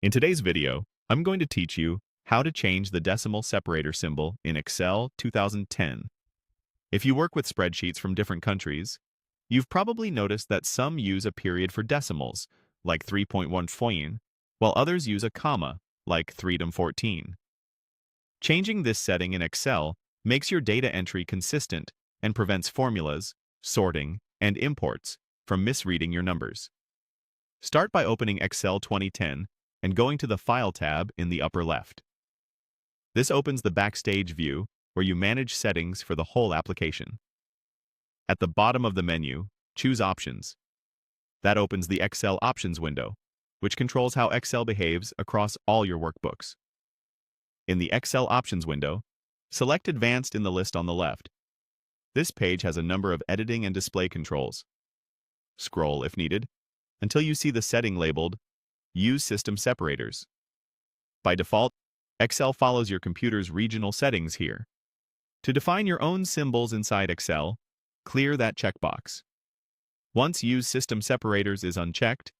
In today's video, I'm going to teach you how to change the decimal separator symbol in Excel 2010. If you work with spreadsheets from different countries, you've probably noticed that some use a period for decimals, like 3.14, while others use a comma, like 3.14. Changing this setting in Excel makes your data entry consistent and prevents formulas, sorting, and imports from misreading your numbers. Start by opening Excel 2010 and going to the File tab in the upper left. This opens the Backstage view, where you manage settings for the whole application. At the bottom of the menu, choose Options. That opens the Excel Options window, which controls how Excel behaves across all your workbooks. In the Excel Options window, select Advanced in the list on the left. This page has a number of editing and display controls. Scroll, if needed, until you see the setting labeled Use System Separators. By default, Excel follows your computer's regional settings here. To define your own symbols inside Excel, clear that checkbox. Once Use System Separators is unchecked,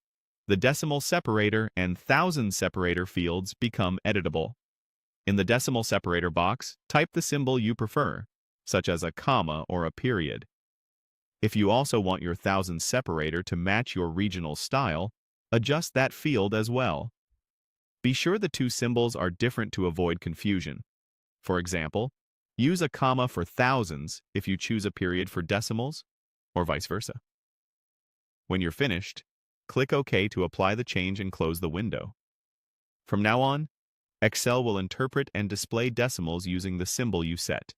the decimal separator and thousand separator fields become editable. In the decimal separator box, type the symbol you prefer, such as a comma or a period. If you also want your thousand separator to match your regional style, adjust that field as well. Be sure the two symbols are different to avoid confusion. For example, use a comma for thousands if you choose a period for decimals, or vice versa. When you're finished, click OK to apply the change and close the window. From now on, Excel will interpret and display decimals using the symbol you set.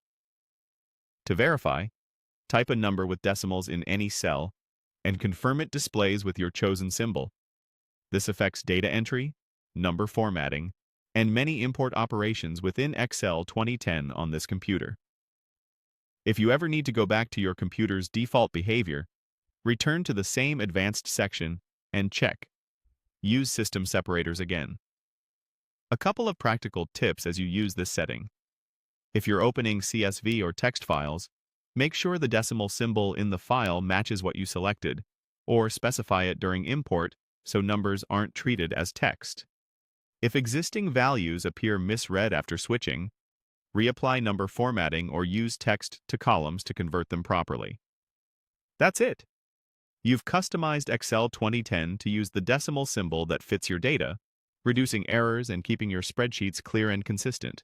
To verify, type a number with decimals in any cell and confirm it displays with your chosen symbol. This affects data entry, number formatting, and many import operations within Excel 2010 on this computer. If you ever need to go back to your computer's default behavior, return to the same advanced section and check. Use System Separators again. A couple of practical tips as you use this setting. If you're opening CSV or text files, make sure the decimal symbol in the file matches what you selected, or specify it during import so numbers aren't treated as text. If existing values appear misread after switching, reapply number formatting or use text to columns to convert them properly. That's it! You've customized Excel 2010 to use the decimal symbol that fits your data, reducing errors and keeping your spreadsheets clear and consistent.